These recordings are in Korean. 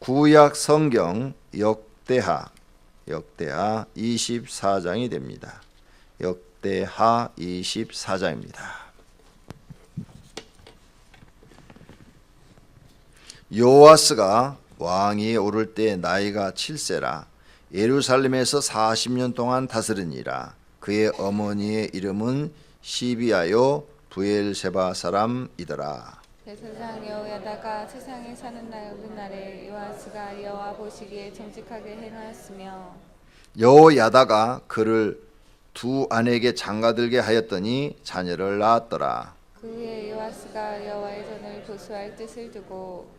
구약 성경 역대하 24장이 됩니다. 역대하 24장입니다. 요아스가 왕위에 오를 때 나이가 7세라 예루살렘에서 40년 동안 다스리니라. 그의 어머니의 이름은 시비아요 부엘세바 사람이더라. 제사장 여호야다가 세상에 사는 날에 요아스가 여호와 보시기에 정직하게 행하였으며 여호야다가 그를 두 아내에게 장가들게 하였더니 자녀를 낳았더라. 그 후에 요아스가 여호와의 전을 보수할 뜻을 두고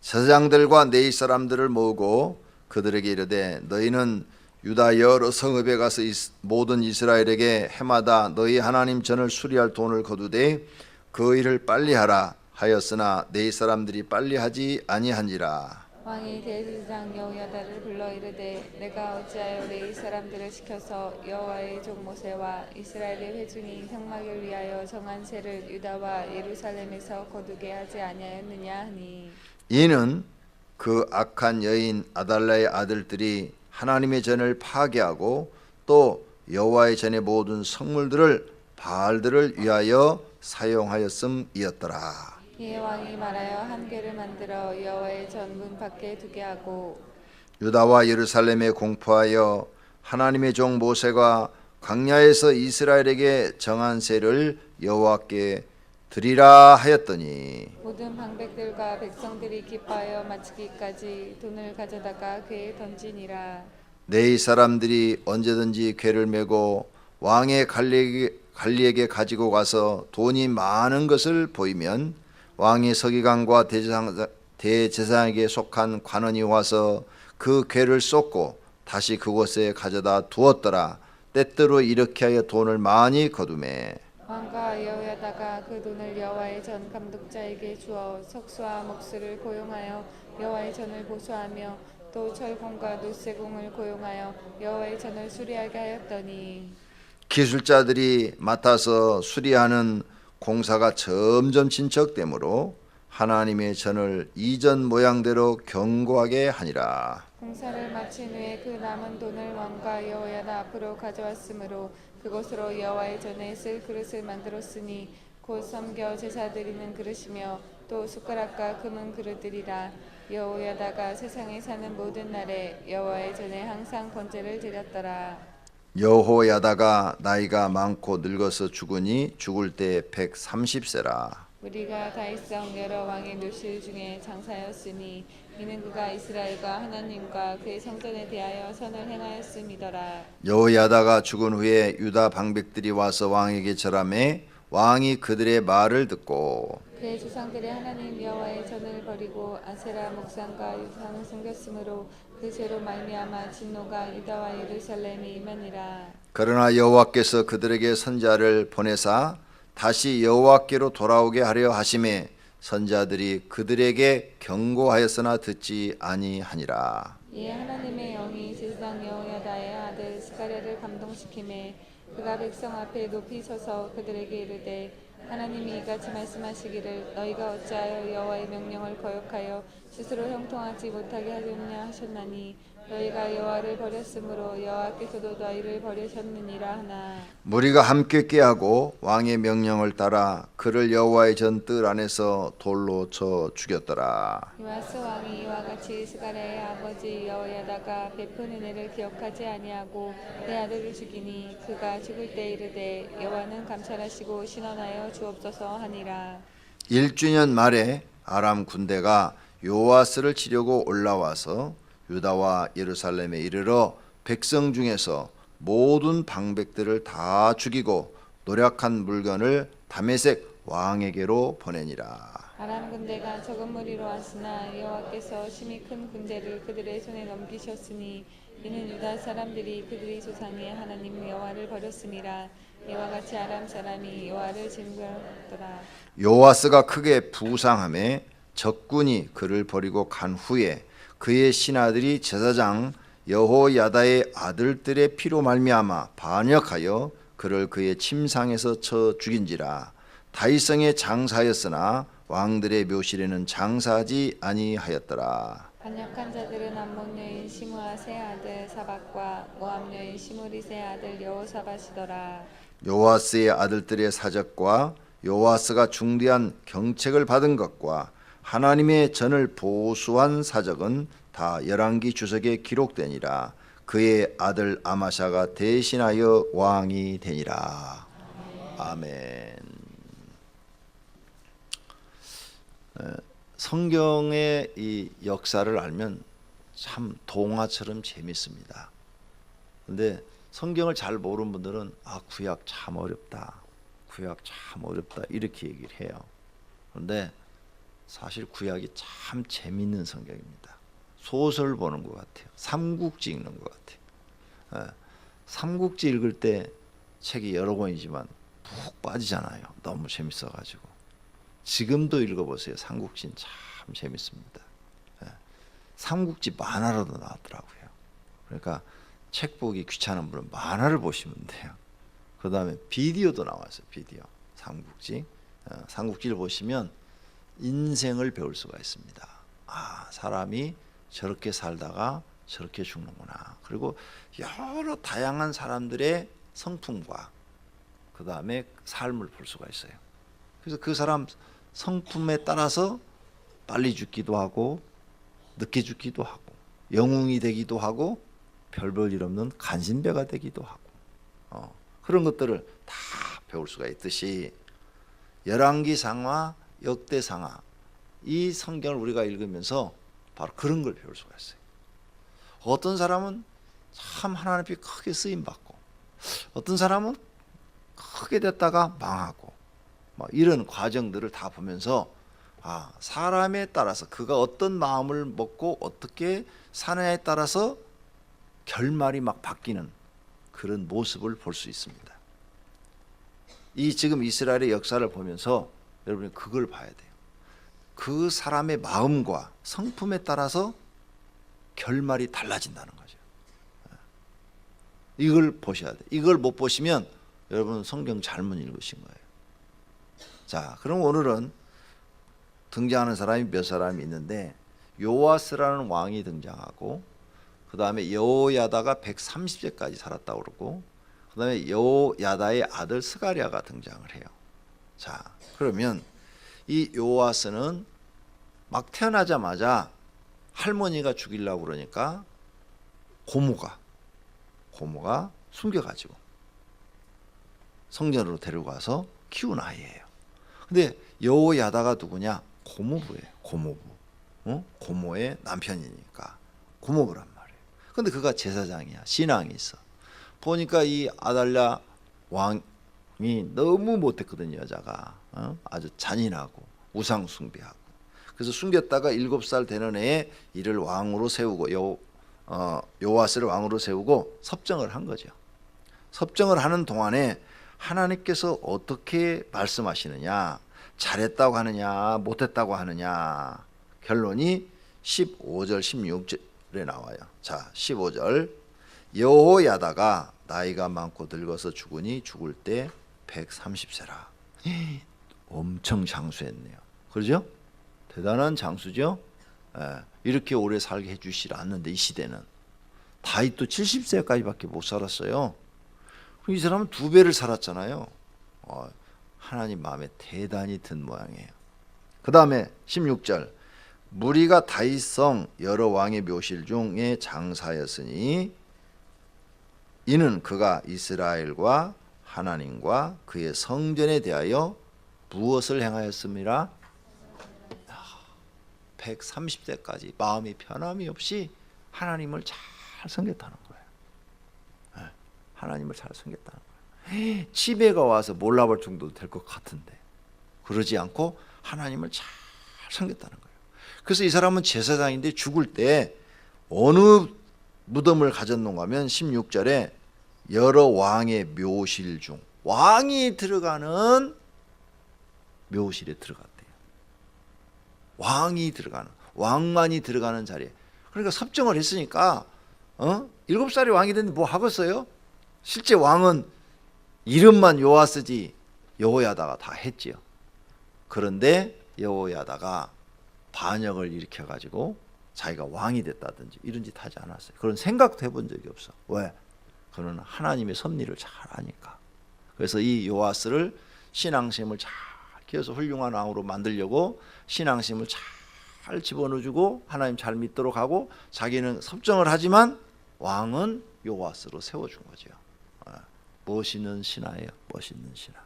제사장들과 네이 사람들을 모으고 그들에게 이르되 너희는 유다 여러 성읍에 가서 모든 이스라엘에게 해마다 너희 하나님 전을 수리할 돈을 거두되 그 일을 빨리 하라 하였으나 네이 사람들이 빨리 하지 아니하니라. 왕이 대제사장 여호야다를 불러 이르되 내가 어찌하여 이 사람들을 시켜서 여호와의 종 모세와 이스라엘의 회중이 형막을 위하여 정한 세를 유다와 예루살렘에서 거두게 하지 아니하였느냐 하니 이는 그 악한 여인 아달라의 아들들이 하나님의 전을 파괴하고 또 여호와의 전의 모든 성물들을 바알들을 위하여 사용하였음이었더라. 이에 왕이 말하여 한 궤를 만들어 여호와의 전 문 밖에 두게 하고 유다와 예루살렘에 공포하여 하나님의 종 모세가 광야에서 이스라엘에게 정한 세를 여호와께 드리라 하였더니 모든 방백들과 백성들이 기뻐하여 마치기까지 돈을 가져다가 궤에 던지니라. 네이 사람들이 언제든지 궤를 메고 왕의 관리에게 가지고 가서 돈이 많은 것을 보이면 왕의 서기관과 대제사장에게 속한 관원이 와서 그 궤를 쏟고 다시 그곳에 가져다 두었더라. 때때로 이렇게 하여 돈을 많이 거두매 왕과 여호야다가 그 돈을 여호와의 전 감독자에게 주어 석수와 목수를 고용하여 여호와의 전을 보수하며 또 철공과 노쇠공을 고용하여 여호와의 전을 수리하게 하였더니 기술자들이 맡아서 수리하는 공사가 점점 진척되므로 하나님의 전을 이전 모양대로 견고하게 하니라. 공사를 마친 후에 그 남은 돈을 왕과 여호야다 앞으로 가져왔으므로 그곳으로 여호와의 전에 쓸 그릇을 만들었으니 곧 섬겨 제사 드리는 그릇이며 또 숟가락과 금은 그릇들이라. 여호야다가 세상에 사는 모든 날에 여호와의 전에 항상 번제를 드렸더라. 여호야다가 나이가 많고 늙어서 죽으니 죽을 때 130세라. 우리가 다윗성 여러 왕의 묘실 중에 장사였으니 이는 그가 이스라엘과 하나님과 그의 성전에 대하여 선을 행하였음이더라. 여호야다가 죽은 후에 유다 방백들이 와서 왕에게 절하매 왕이 그들의 말을 듣고 그의 조상들이 하나님 여호와의 전을 버리고 아세라 목상과 유산을 섬겼으므로 그 죄로 말미암아 진노가 유다와 예루살렘에 임하니라. 그러나 여호와께서 그들에게 선자를 보내사 다시 여호와께로 돌아오게 하려 하심에 선자들이 그들에게 경고하였으나 듣지 아니하니라. 이에 하나님의 영이 제사장 여호야다의 아들 스가랴를 감동시키매 그가 백성 앞에 높이 서서 그들에게 이르되 하나님이 이같이 말씀하시기를 너희가 어찌하여 여호와의 명령을 거역하여 스스로 형통하지 못하게 하려느냐 하셨나니 너희가 여호와를 버렸으므로 여호와께서도 너희를 버리셨느니라 하나. 무리가 함께 꾀하고 왕의 명령을 따라 그를 여호와의 전 뜰 안에서 돌로 쳐 죽였더라. 요아스 왕이 이와 같이 스가랴의 아버지 여호야다가 베푼 은혜를 기억하지 아니하고 내 아들을 죽이니 그가 죽을 때 이르되 여호와는 감찰하시고 신원하여 주옵소서 하니라. 1주년 말에 아람 군대가 요아스를 치려고 올라와서 유다와 예루살렘에 이르러 백성 중에서 모든 방백들을 다 죽이고 노략한 물건을 다메섹 왕에게로 보내니라. 아람 군대가 적은 무리로 왔으나 여호와께서 심히 큰 군대를 그들의 손에 넘기셨으니 이는 유다 사람들이 그들의 조상의 하나님 여호와를 버렸음이라. 이와 같이 아람 사람이 여호와를 징벌하더라. 요아스가 크게 부상하매 적군이 그를 버리고 간 후에 그의 신하들이 제사장 여호야다의 아들들의 피로 말미암아 반역하여 그를 그의 침상에서 쳐 죽인지라. 다윗성에 장사하였으나 왕들의 묘실에는 장사하지 아니하였더라. 반역한 자들은 암몬 여인 시므아세 아들 사박과 모압 여인 시므리세 아들 여호사밧이더라. 요아스의 아들들의 사적과 요아스가 중대한 경책을 받은 것과 하나님의 전을 보수한 사적은 다 열왕기 주석에 기록되니라. 그의 아들 아마샤가 대신하여 왕이 되니라. 아멘. 성경의 이 역사를 알면 참 동화처럼 재밌습니다. 근데 성경을 잘 모르는 분들은 구약 참 어렵다. 구약 참 어렵다. 이렇게 얘기를 해요. 그런데 사실 구약이 참 재밌는 성경입니다. 소설 보는 것 같아요. 삼국지 읽는 것 같아요. 삼국지 읽을 때 책이 여러 권이지만 푹 빠지잖아요. 너무 재밌어가지고. 지금도 읽어보세요. 삼국지는 참 재밌습니다. 삼국지 만화로도 나왔더라고요. 그러니까 책 보기 귀찮은 분은 만화를 보시면 돼요. 그 다음에 비디오도 나왔어요. 비디오. 삼국지. 삼국지를 보시면 인생을 배울 수가 있습니다. 사람이 저렇게 살다가 저렇게 죽는구나. 그리고 여러 다양한 사람들의 성품과 그 다음에 삶을 볼 수가 있어요. 그래서 그 사람 성품에 따라서 빨리 죽기도 하고 늦게 죽기도 하고 영웅이 되기도 하고 별 볼 일 없는 간신배가 되기도 하고 그런 것들을 다 배울 수가 있듯이 열왕기상하, 역대상하 이 성경을 우리가 읽으면서 바로 그런 걸 배울 수가 있어요. 어떤 사람은 참 하나님 앞에 크게 쓰임받고 어떤 사람은 크게 됐다가 망하고 이런 과정들을 다 보면서 사람에 따라서 그가 어떤 마음을 먹고 어떻게 사느냐에 따라서 결말이 막 바뀌는 그런 모습을 볼 수 있습니다. 이 지금 이스라엘의 역사를 보면서 여러분이 그걸 봐야 돼요. 그 사람의 마음과 성품에 따라서 결말이 달라진다는 거죠. 이걸 보셔야 돼요. 이걸 못 보시면 여러분 성경 잘못 읽으신 거예요. 자, 그럼 오늘은 등장하는 사람이 몇 사람이 있는데 요아스라는 왕이 등장하고 그 다음에 여호야다가 130세까지 살았다고 그러고 그 다음에 여호야다의 아들 스가랴가 등장을 해요. 자, 그러면 이 요아스는 막 태어나자마자 할머니가 죽이려고 그러니까 고모가 숨겨가지고 성전으로 데려가서 키운 아이예요. 근데 여호야다가 누구냐? 고모부예요. 고모부. 고모의 남편이니까 고모부란 말이에요. 근데 그가 제사장이야. 신앙이 있어. 보니까 이 아달랴 왕이 너무 못했거든요. 여자가 아주 잔인하고 우상 숭배하고. 그래서 숨겼다가 7살 되는 해에 이를 왕으로 세우고 요아스를 왕으로 세우고 섭정을 한 거죠. 섭정을 하는 동안에 하나님께서 어떻게 말씀하시느냐, 잘했다고 하느냐 못했다고 하느냐, 결론이 15절 16절에 나와요. 자, 15절 여호야다가 나이가 많고 늙어서 죽으니 죽을 때 130세라. 엄청 장수했네요. 그렇죠? 대단한 장수죠. 이렇게 오래 살게 해주시지 않는데 이 시대는 다윗도 70세까지밖에 못 살았어요. 이 사람은 2배를 살았잖아요. 하나님 마음에 대단히 든 모양이에요. 그 다음에 16절 무리가 다윗성 여러 왕의 묘실 중에 장사였으니 이는 그가 이스라엘과 하나님과 그의 성전에 대하여 무엇을 행하였습니까? 130세까지 마음이 변함이 없이 하나님을 잘 섬겼다는 거예요. 하나님을 잘 섬겼다는 거예요. 치매가 와서 몰라볼 정도도 될 것 같은데 그러지 않고 하나님을 잘 섬겼다는 거예요. 그래서 이 사람은 제사장인데 죽을 때 어느 무덤을 가졌는가 하면 16절에 여러 왕의 묘실 중 왕이 들어가는 묘실에 들어갔대요. 왕이 들어가는, 왕만이 들어가는 자리에. 그러니까 섭정을 했으니까 7살이 왕이 됐는데 뭐 하겠어요? 실제 왕은 이름만 요아스지 여호야다가 다 했지요. 그런데 여호야다가 반역을 일으켜가지고 자기가 왕이 됐다든지 이런 짓 하지 않았어요. 그런 생각도 해본 적이 없어. 왜? 그는 하나님의 섭리를 잘 아니까. 그래서 이 요아스를 신앙심을 잘 키워서 훌륭한 왕으로 만들려고 신앙심을 잘 집어넣어주고 하나님 잘 믿도록 하고 자기는 섭정을 하지만 왕은 요아스로 세워준 거죠. 멋있는 신하예요. 멋있는 신하.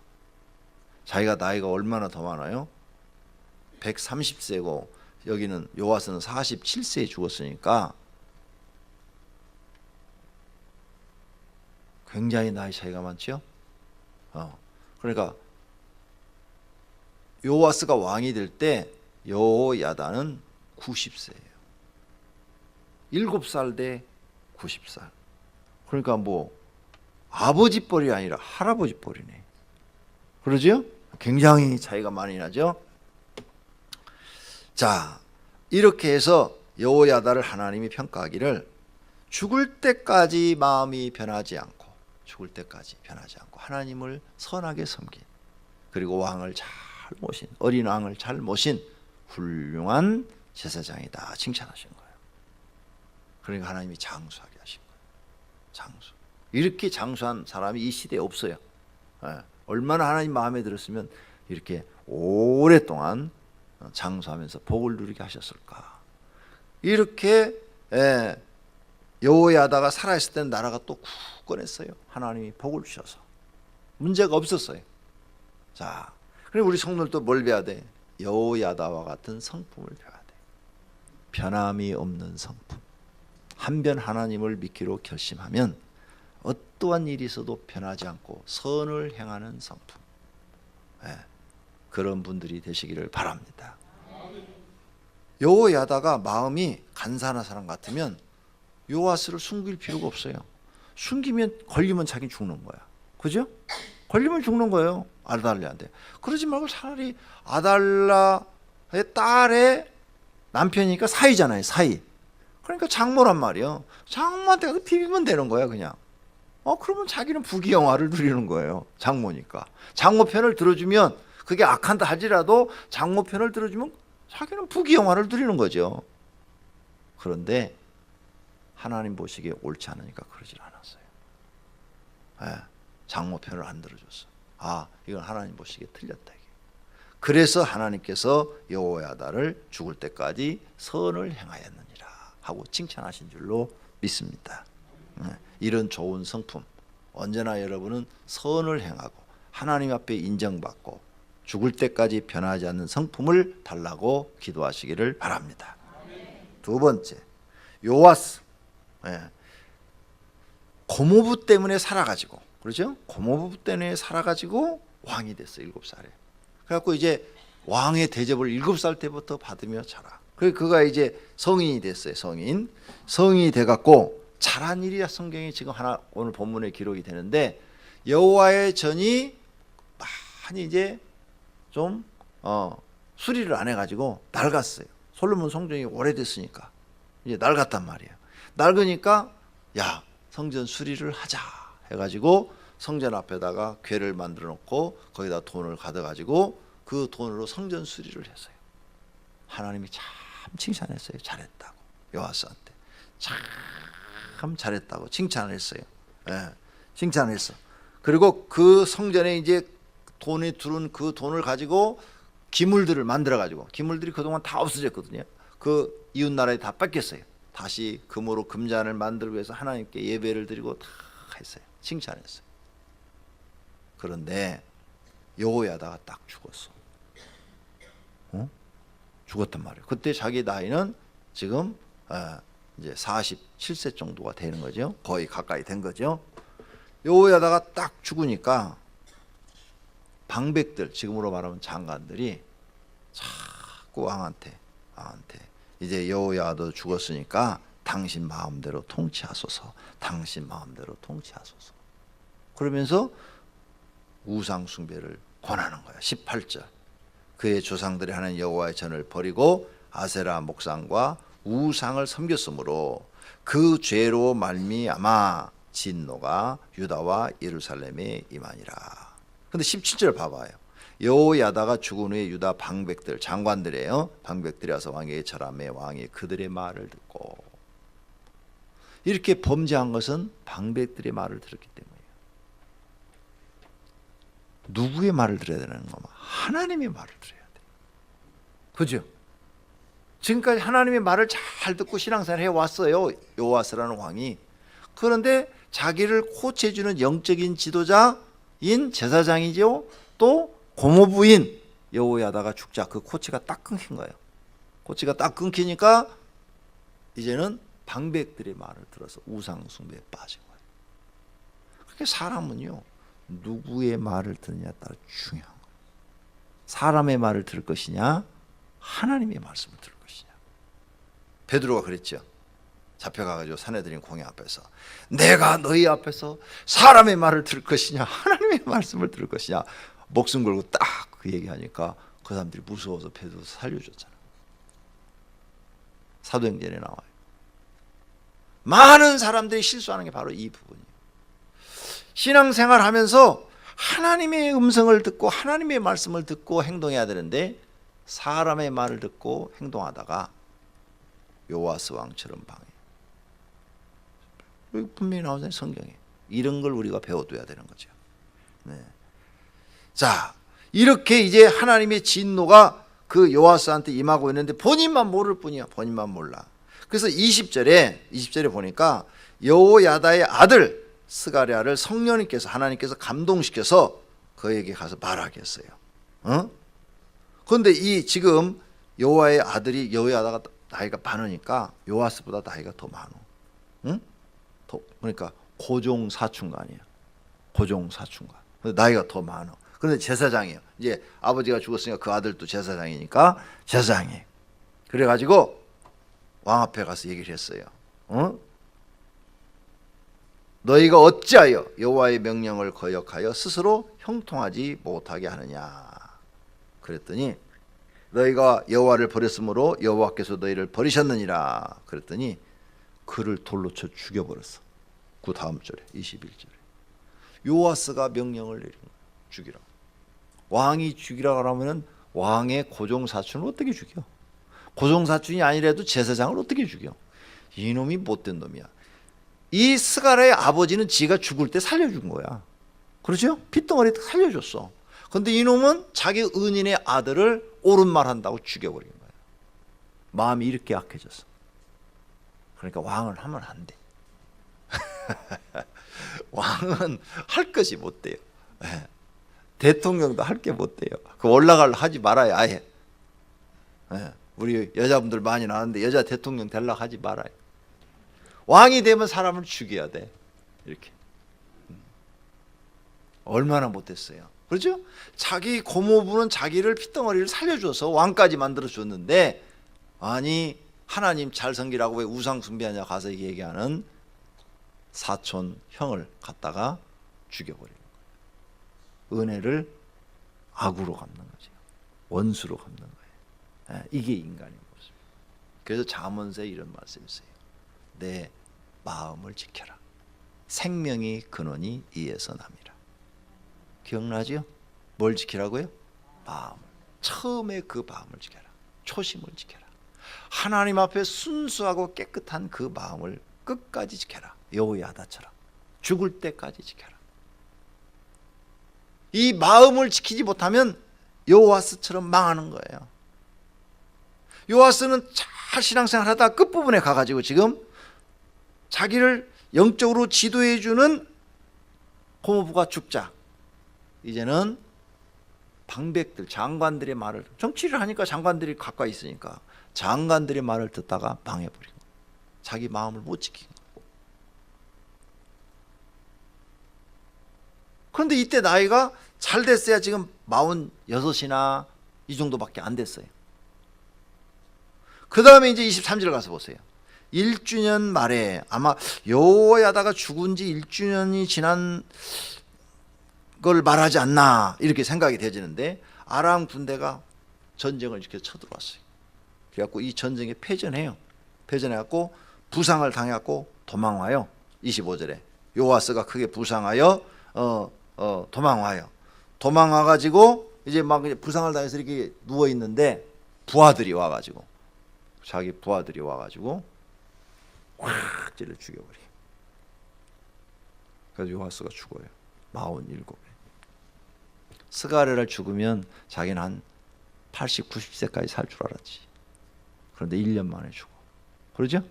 자기가 나이가 얼마나 더 많아요? 130세고 여기는 요아스는 47세에 죽었으니까 굉장히 나이 차이가 많죠. 그러니까 요아스가 왕이 될 때 여호야다는 90세예요. 7살 대 90살. 그러니까 뭐 아버지 뻘이 아니라 할아버지 뻘이네. 그러죠? 굉장히 차이가 많이 나죠. 자, 이렇게 해서 여호야다를 하나님이 평가하기를 죽을 때까지 마음이 변하지 않고 하나님을 선하게 섬긴, 그리고 왕을 잘 모신, 어린 왕을 잘 모신 훌륭한 제사장이다 칭찬하신 거예요. 그러니까 하나님이 장수하게 하신 거예요. 장수. 이렇게 장수한 사람이 이 시대에 없어요. 얼마나 하나님 마음에 들었으면 이렇게 오랫동안 장수하면서 복을 누리게 하셨을까. 이렇게 여호야다가 살아있을 때는 나라가 또 굳건했어요. 하나님이 복을 주셔서 문제가 없었어요. 자, 그럼 우리 성도들도 뭘 배워야 돼? 여호야다와 같은 성품을 배워야 돼. 변함이 없는 성품. 한번 하나님을 믿기로 결심하면 어떠한 일이 있어도 변하지 않고 선을 행하는 성품. 그런 분들이 되시기를 바랍니다. 여호야다가 마음이 간사한 사람 같으면 요아스를 숨길 필요가 없어요. 숨기면 걸리면 자기 죽는 거야. 그죠? 걸리면 죽는 거예요. 아달랴한테. 그러지 말고 차라리 아달랴의 딸의 남편이니까 사이잖아요. 사이. 그러니까 장모란 말이에요. 장모한테 비비면 되는 거야 그냥. 그러면 자기는 부귀영화를 누리는 거예요. 장모니까. 장모 편을 들어주면 그게 악한다 할지라도 장모 편을 들어주면 자기는 부귀영화를 누리는 거죠. 그런데 하나님 보시기에 옳지 않으니까 그러질 않았어요. 장모 편을 안 들어줬어. 이건 하나님 보시기에 틀렸다. 이게. 그래서 하나님께서 여호야다를 죽을 때까지 선을 행하였느니라 하고 칭찬하신 줄로 믿습니다. 이런 좋은 성품, 언제나 여러분은 선을 행하고 하나님 앞에 인정받고 죽을 때까지 변하지 않는 성품을 달라고 기도하시기를 바랍니다. 두 번째, 요아스. 고모부 때문에 살아가지고, 그렇죠? 고모부 때문에 살아가지고 왕이 됐어요. 7살에. 그래갖고 이제 왕의 대접을 7살 때부터 받으며 자라. 그래서 그가 이제 성인이 됐어요. 성인이 돼갖고 잘한 일이야. 성경이 지금 하나 오늘 본문에 기록이 되는데 여호와의 전이 많이 이제 좀 수리를 안 해가지고 낡았어요. 솔로몬 성전이 오래됐으니까 이제 낡았단 말이에요. 낡으니까 야, 성전 수리를 하자 해가지고 성전 앞에다가 궤를 만들어 놓고 거기다 돈을 가져가지고 그 돈으로 성전 수리를 했어요. 하나님이 참 칭찬했어요. 잘했다고. 요아스한테 참 잘했다고 칭찬을 했어요. 칭찬했어. 그리고 그 성전에 이제 돈이 들은 그 돈을 가지고 기물들을 만들어 가지고, 기물들이 그동안 다 없어졌거든요. 그 이웃 나라에 다 뺏겼어요. 다시 금으로 금잔을 만들기 위해서 하나님께 예배를 드리고 다 했어요. 칭찬했어요. 그런데 여호야다가 딱 죽었어. 죽었단 말이에요. 그때 자기 나이는 지금 이제 47세 정도가 되는 거죠. 거의 가까이 된 거죠. 여호야다가 딱 죽으니까 방백들, 지금으로 말하면 장관들이 자꾸 왕한테 이제 여호야도 죽었으니까 당신 마음대로 통치하소서. 당신 마음대로 통치하소서. 그러면서 우상 숭배를 권하는 거야. 18절. 그의 조상들이 하는 여호와의 전을 버리고 아세라 목상과 우상을 섬겼으므로 그 죄로 말미암아 진노가 유다와 예루살렘에 임하니라. 근데 17절 봐봐요. 여호야다가 죽은 후에 유다 방백들, 장관들이에요. 방백들이 와서 왕에게 절하매 왕이 그들의 말을 듣고. 이렇게 범죄한 것은 방백들의 말을 들었기 때문이에요. 누구의 말을 들어야 되는 거면 하나님의 말을 들어야 돼. 그죠? 지금까지 하나님의 말을 잘 듣고 신앙생활 해왔어요, 요아스라는 왕이. 그런데 자기를 코치해주는 영적인 지도자인 제사장이죠, 또 고모부인 여호야다가 죽자 그 코치가 딱 끊긴 거예요. 코치가 딱 끊기니까 이제는 방백들의 말을 들어서 우상 숭배에 빠진 거예요. 그렇게 사람은요, 누구의 말을 듣느냐에 따라 중요한 거예요. 사람의 말을 들을 것이냐, 하나님의 말씀을 들을 것이냐. 베드로가 그랬죠. 잡혀가가지고 사내들인 공회 앞에서 내가 너희 앞에서 사람의 말을 들을 것이냐, 하나님의 말씀을 들을 것이냐, 목숨 걸고 딱 그 얘기하니까 그 사람들이 무서워서 베드로 살려줬잖아. 사도행전에 나와요. 많은 사람들이 실수하는 게 바로 이 부분이에요. 신앙생활 하면서 하나님의 음성을 듣고 하나님의 말씀을 듣고 행동해야 되는데 사람의 말을 듣고 행동하다가 요아스 왕처럼 방해. 여기 분명히 나오잖아요, 성경에. 이런 걸 우리가 배워둬야 되는 거죠. 네. 자, 이렇게 이제 하나님의 진노가 그 요아스한테 임하고 있는데 본인만 모를 뿐이야. 본인만 몰라. 그래서 20절에 보니까 여호야다의 아들 스가랴를 성령님께서, 하나님께서 감동시켜서 그에게 가서 말하게 했어요. 그런데 이 지금 여호와의 아들이 여호야다가 나이가 많으니까 요아스보다 나이가 더 많어. 응? 그러니까 고종 사춘간이야. 고종 사춘간. 나이가 더 많아. 그런데 제사장이에요. 이제 아버지가 죽었으니까 그 아들도 제사장이니까 제사장이에요. 그래가지고 왕 앞에 가서 얘기를 했어요. 너희가 어찌하여 여호와의 명령을 거역하여 스스로 형통하지 못하게 하느냐. 그랬더니 너희가 여호와를 버렸으므로 여호와께서 너희를 버리셨느니라. 그랬더니 그를 돌로 쳐 죽여버렸어. 그 다음 절에 21절에 요아스가 명령을 내린 거예요. 죽이라. 왕이 죽이라 그러면 왕의 고종사춘을 어떻게 죽여? 고종사춘이 아니라도 제사장을 어떻게 죽여? 이놈이 못된 놈이야. 이 스가랴의 아버지는 지가 죽을 때 살려준 거야. 그렇죠? 핏덩어리 살려줬어. 그런데 이놈은 자기 은인의 아들을 옳은 말 한다고 죽여버린 거야. 마음이 이렇게 약해졌어. 그러니까 왕을 하면 안 돼. 왕은 할 것이 못 돼요. 대통령도 할 게 못 돼요. 그 올라가려 하지 말아요, 아예. 우리 여자분들 많이 나왔는데 여자 대통령 되려고 하지 말아요. 왕이 되면 사람을 죽여야 돼. 이렇게. 얼마나 못했어요. 그렇죠? 자기 고모부는 자기를 핏덩어리를 살려줘서 왕까지 만들어줬는데, 아니 하나님 잘 섬기라고 왜 우상 숭배하냐 가서 얘기하는 사촌 형을 갖다가 죽여버리는 거예요. 은혜를 악으로 갚는 거죠. 원수로 갚는 거예요. 이게 인간의 모습. 그래서 잠언서에 이런 말씀이 있어요. 내 마음을 지켜라. 생명의 근원이 이에서 납니다. 기억나죠? 뭘 지키라고요? 마음을. 처음에 그 마음을 지켜라. 초심을 지켜라. 하나님 앞에 순수하고 깨끗한 그 마음을 끝까지 지켜라. 여호야다처럼 죽을 때까지 지켜라. 이 마음을 지키지 못하면 요아스처럼 망하는 거예요. 요아스는 잘 신앙생활 하다가 끝부분에 가가지고 지금 자기를 영적으로 지도해주는 고모부가 죽자. 이제는 방백들, 장관들의 말을, 정치를 하니까 장관들이 가까이 있으니까 장관들의 말을 듣다가 방해버린 거예요. 자기 마음을 못 지킨 거고. 그런데 이때 나이가 잘 됐어야 지금 46이나 이 정도밖에 안 됐어요. 그 다음에 이제 23절 가서 보세요. 1주년 말에 아마 여호야다가 죽은 지 1주년이 지난 걸 말하지 않나 이렇게 생각이 되지는데, 아람 군대가 전쟁을 이렇게 쳐들어왔어요. 그래갖고 이 전쟁에 패전해요. 패전해갖고 부상을 당해갖고 도망와요. 25절에 요아스가 크게 부상하여 도망와요. 도망와가지고 이제 막 부상을 당해서 이렇게 누워 있는데 부하들이 와가지고 자기 부하들이 와가지고 확 찔러 죽여버려. 그래서 요아스가 죽어요. 47에. 스가랴를 죽으면 자기는 한 80, 90세까지 살 줄 알았지. 그런데 1년 만에 죽어. 그러죠?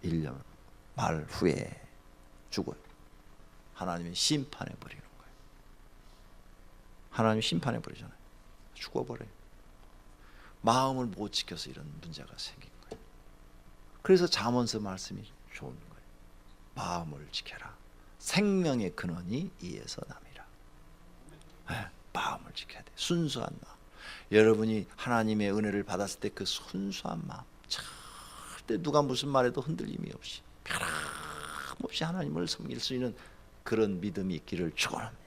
1년 말 후에 죽어요. 하나님이 심판해 버리는 거예요. 하나님이 심판해 버리잖아요. 죽어버려요. 마음을 못 지켜서 이런 문제가 생긴 거예요. 그래서 잠언서 말씀이 좋은 거예요. 마음을 지켜라. 생명의 근원이 이에서 남이라. 네, 마음을 지켜야 돼. 순수한 마음. 여러분이 하나님의 은혜를 받았을 때 그 순수한 마음, 절대 누가 무슨 말해도 흔들림이 없이 변함없이 하나님을 섬길 수 있는 그런 믿음이 있기를 축원합니다.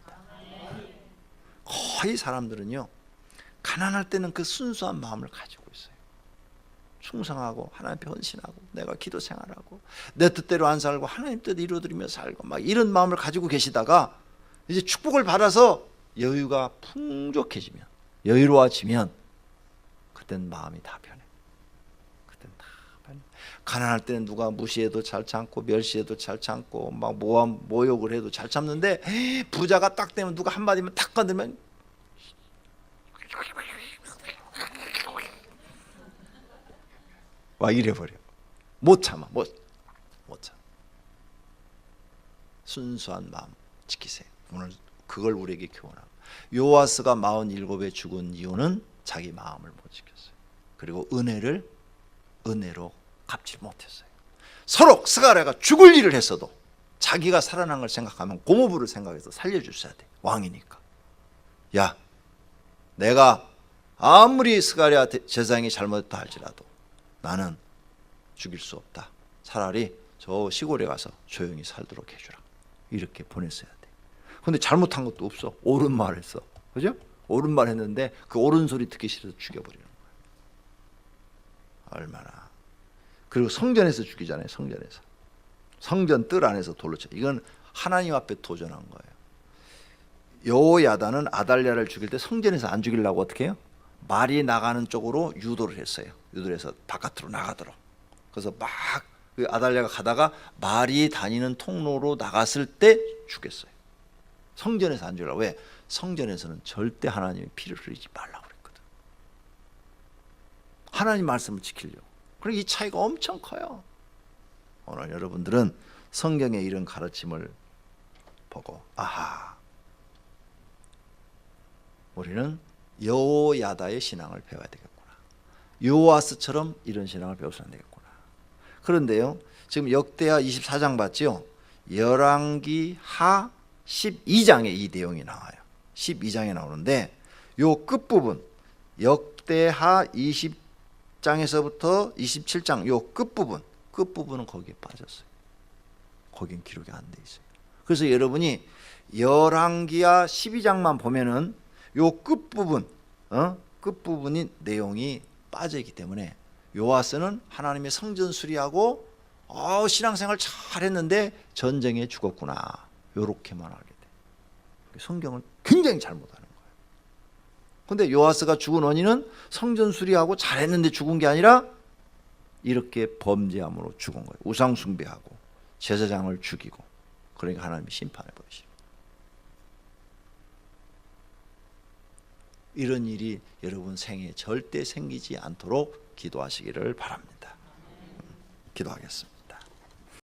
거의 사람들은요, 가난할 때는 그 순수한 마음을 가지고 있어요. 충성하고 하나님 앞에 헌신하고 내가 기도 생활하고 내 뜻대로 안 살고 하나님 뜻 이루어드리며 살고 막 이런 마음을 가지고 계시다가 이제 축복을 받아서 여유가 풍족해지면, 여유로워지면 그땐 마음이 다 변해. 그땐 다 변해. 가난할 때는 누가 무시해도 잘 참고 멸시해도 잘 참고 막 모욕을 해도 잘 참는데, 부자가 딱 되면 누가 한마디면 탁 건들면 와 이래버려. 못 참아. 못 참아. 순수한 마음 지키세요. 오늘 그걸 우리에게 교훈합니다. 요아스가 47에 죽은 이유는 자기 마음을 못 지켰어요. 그리고 은혜로 갚지 못했어요. 서로 스가랴가 죽을 일을 했어도 자기가 살아난 걸 생각하면 고모부를 생각해서 살려주셔야 돼. 왕이니까. 야, 내가 아무리 스가랴 제사장이 잘못했다 할지라도 나는 죽일 수 없다. 차라리 저 시골에 가서 조용히 살도록 해주라. 이렇게 보냈어야 돼. 근데 잘못한 것도 없어. 옳은 말 했어. 그죠? 옳은 말 했는데 그 옳은 소리 듣기 싫어서 죽여버리는 거예요. 얼마나. 그리고 성전에서 죽이잖아요. 성전에서. 성전 뜰 안에서 돌로 쳐. 이건 하나님 앞에 도전한 거예요. 여호야다는 아달랴를 죽일 때 성전에서 안 죽이려고 어떻게 해요? 말이 나가는 쪽으로 유도를 했어요. 유도를 해서 바깥으로 나가도록. 그래서 막 그 아달랴가 가다가 말이 다니는 통로로 나갔을 때 죽였어요. 성전에서 안 죽이려고. 왜? 성전에서는 절대 하나님의 피를 흘리지 말라고 그랬거든. 하나님 말씀을 지키려고. 그리고 이 차이가 엄청 커요. 오늘 여러분들은 성경의 이런 가르침을 보고 아하, 우리는 여호야다의 신앙을 배워야 되겠구나. 요아스처럼 이런 신앙을 배워서는 안 되겠구나. 그런데요, 지금 역대하 24장 봤죠? 열왕기 하 12장에 이 내용이 나와요. 12장에 나오는데 요 끝부분, 역대하 20장에서부터 27장 요 끝부분은 거기에 빠졌어요. 거긴 기록이 안 돼 있어요. 그래서 여러분이 열왕기하 12장만 보면은 요 끝부분, 끝부분이 내용이 빠져있기 때문에 요아스는 하나님의 성전 수리하고 신앙생활 잘했는데 전쟁에 죽었구나, 요렇게만 알게 돼. 성경을 굉장히 잘못하는 거예요. 근데 요아스가 죽은 원인은 성전 수리하고 잘했는데 죽은 게 아니라 이렇게 범죄함으로 죽은 거예요. 우상 숭배하고 제사장을 죽이고. 그러니까 하나님이 심판해 버리시고. 이런 일이 여러분 생에 절대 생기지 않도록 기도하시기를 바랍니다. 기도하겠습니다.